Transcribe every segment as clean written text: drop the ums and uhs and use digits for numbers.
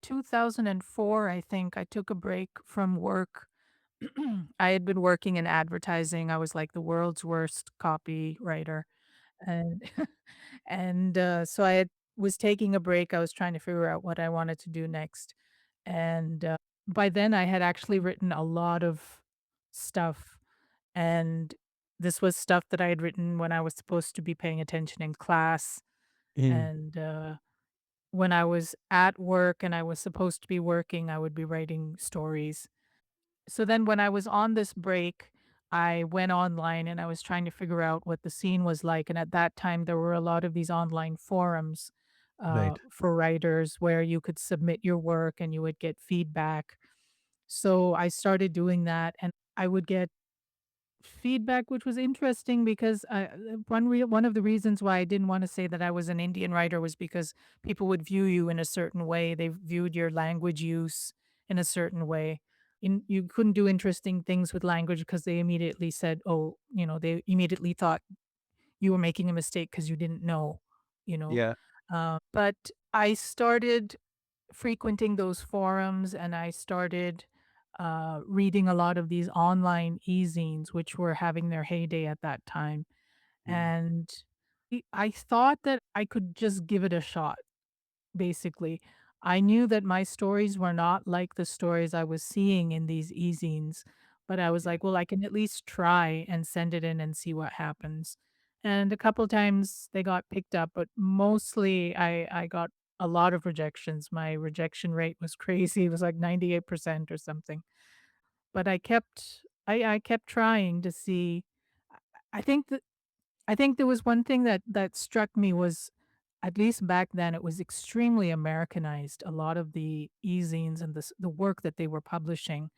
2004, I think, I took a break from work. I had been working in advertising. I was like the world's worst copywriter. And so was taking a break. I was trying to figure out what I wanted to do next. And by then I had actually written a lot of stuff. And this was stuff that I had written when I was supposed to be paying attention in class. Mm. And when I was at work and I was supposed to be working, I would be writing stories. So then when I was on this break, I went online and I was trying to figure out what the scene was like. And at that time, there were a lot of these online forums Right. for writers where you could submit your work and you would get feedback. So I started doing that and I would get feedback, which was interesting because one of the reasons why I didn't wanna say that I was an Indian writer was because people would view you in a certain way. They viewed your language use in a certain way. You couldn't do interesting things with language because they immediately said, "Oh," they immediately thought you were making a mistake because you didn't know, you know? Yeah. But I started frequenting those forums and I started reading a lot of these online e-zines, which were having their heyday at that time. Mm. And I thought that I could just give it a shot, basically. I knew that my stories were not like the stories I was seeing in these e-zines, but I was Yeah. like, well, I can at least try and send it in and see what happens. And a couple times they got picked up, but mostly I got a lot of rejections. My rejection rate was crazy. It was like 98% or something. But I kept trying to see. I think that I think there was one thing that struck me was, at least back then, it was extremely Americanized, a lot of the e-zines and the work that they were publishing.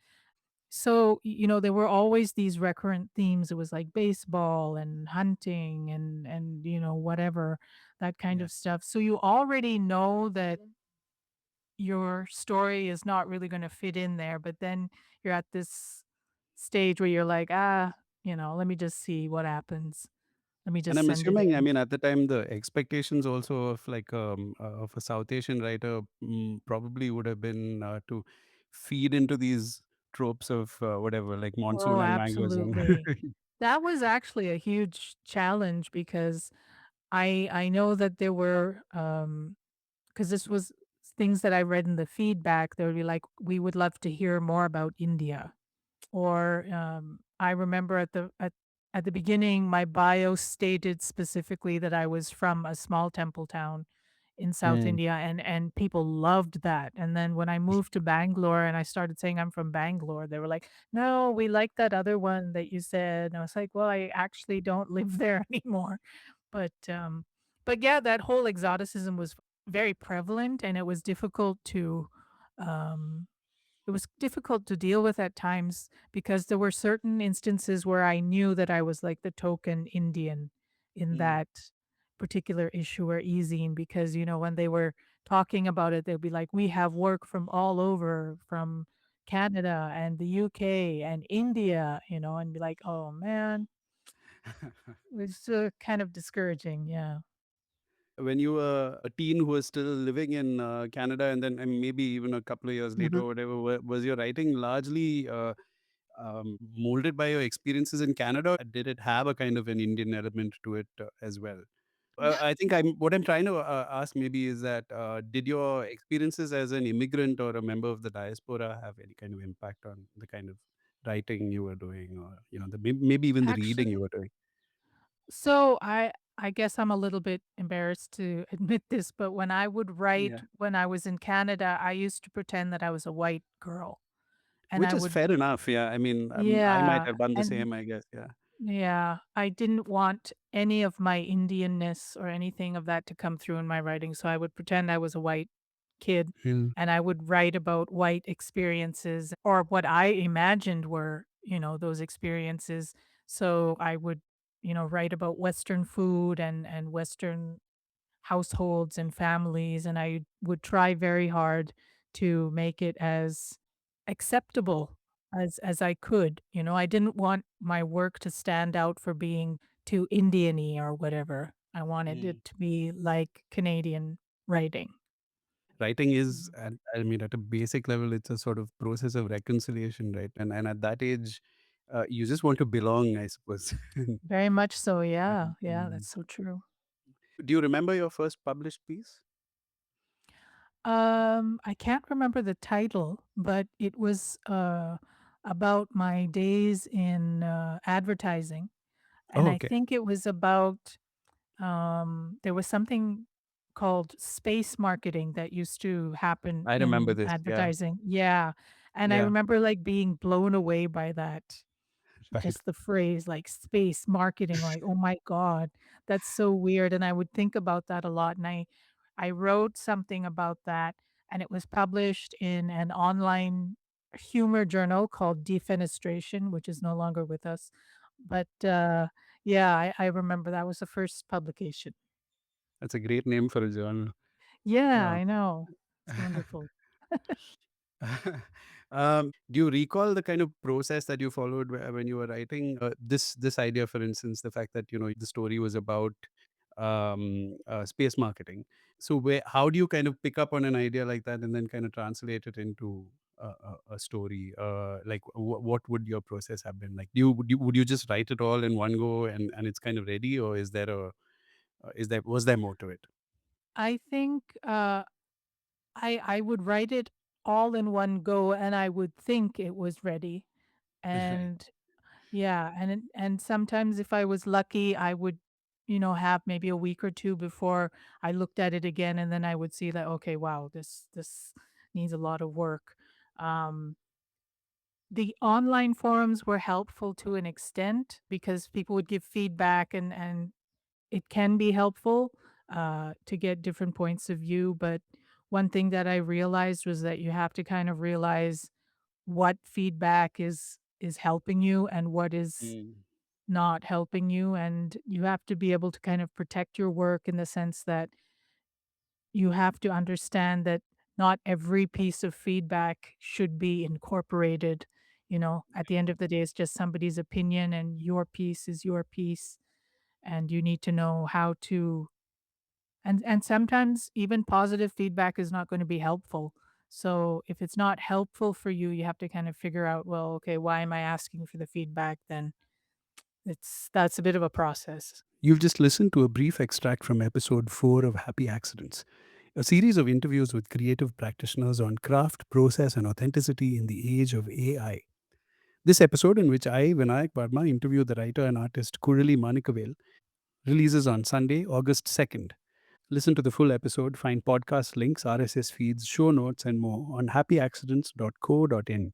So, there were always these recurrent themes. It was like baseball and hunting and whatever, that kind Yeah. of stuff. So you already know that your story is not really gonna fit in there, but then you're at this stage where you're like, "Ah, let me just see what happens. Let me And just I'm send it assuming, I in." mean, at the time, the expectations also of like of a South Asian writer probably would have been to feed into these tropes of whatever, like Oh, monsoon and mangoes and absolutely. That was actually a huge challenge because I know that there were, because this was things that I read in the feedback. They would be like, "We would love to hear more about India." Or, I remember at the beginning, my bio stated specifically that I was from a small temple town in South Mm. India, and people loved that, and then when I moved to Bangalore and I started saying I'm from Bangalore, they were like, "No, we like that other one that you said," and I was like, "Well, I actually don't live there anymore." But, yeah, that whole exoticism was very prevalent, and um it was difficult to deal with at times because there were certain instances where I knew that I was like the token Indian in Mm. that particular issue or e-zine because, when they were talking about it, they'd be like, "We have work from all over, from Canada and the UK and India," and be like, "Oh, man." It was, kind of discouraging, yeah. When you were a teen who was still living in Canada, and then maybe even a couple of years later Mhm. or whatever, was your writing largely molded by your experiences in Canada? Or did it have a kind of an Indian element to it as well? I think what I'm trying to ask maybe is that did your experiences as an immigrant or a member of the diaspora have any kind of impact on the kind of writing you were doing, or maybe even the reading Actually, you were doing? so I guess I'm a little bit embarrassed to admit this, but when I would write Yeah, when I was in Canada, I used to pretend that I was a white girl, and which I is would fair enough. Yeah, I mean, I might yeah, have done the and same, I guess. Yeah. yeah, I didn't want any of my Indianness or anything of that to come through in my writing, so I would pretend I was a white kid, Mm. and I would write about white experiences or what I imagined were, those experiences. So I would, write about Western food and Western households and families, and I would try very hard to make it as acceptable as I could. I didn't want my work to stand out for being too Indian-y or whatever. I wanted Mm. it to be like Canadian writing. Writing is, Mhm. I mean, at a basic level, it's a sort of process of reconciliation, right? And at that age, you just want to belong, I suppose. Very much so, yeah, yeah, Mm. that's so true. Do you remember your first published piece? I can't remember the title, but it was, about my days in, advertising, and Oh, I okay. think it was about, there was something called space marketing that used to happen I remember in this. Yeah. advertising. Yeah, and I Yeah. remember, like, being blown away by that. Right. Just the phrase, like, space marketing, like, "Oh my god, that's so weird," and I would think about that a lot, and I wrote something about that, and it was published in an online humor journal called Defenestration, which is no longer with us, but, yeah, I remember that was the first publication. That's a great name for a journal. Yeah, Uh, I know. It's wonderful. do you recall the kind of process that you followed when you were writing this idea, for instance, the fact that the story was about space marketing? So how do you kind of pick up on an idea like that and then kind of translate it into a story? Like, what would your process have been like? Would you just write it all in one go and it's kind of ready, or is there a was there more to it? I think, I would write it all in one go, and I would think it was ready, Right. and yeah, and sometimes if I was lucky, I would, have maybe a week or 2 before I looked at it again, and then I would see that, "Okay, wow, this needs a lot of work." Um, the online forums were helpful to an extent because people would give feedback and it can be helpful, to get different points of view, but one thing that I realized was that you have to kind of realize what feedback is helping you and what is Mm. not helping you, and you have to be able to kind of protect your work in the sense that you have to understand that not every piece of feedback should be incorporated. At the end of the day, it's just somebody's opinion, and your piece is your piece, and you need to know how to. And sometimes even positive feedback is not going to be helpful. So if it's not helpful for you, you have to kind of figure out, well, okay, why am I asking for the feedback then? That's a bit of a process. You've just listened to a brief extract from episode 4 of Happy Accidents, a series of interviews with creative practitioners on craft, process, and authenticity in the age of AI. This episode, in which I, Vinayak Verma, interview the writer and artist Kuzhali Manickavel, releases on Sunday, August 2nd. Listen to the full episode, find podcast links, RSS feeds, show notes, and more on happyaccidents.co.in.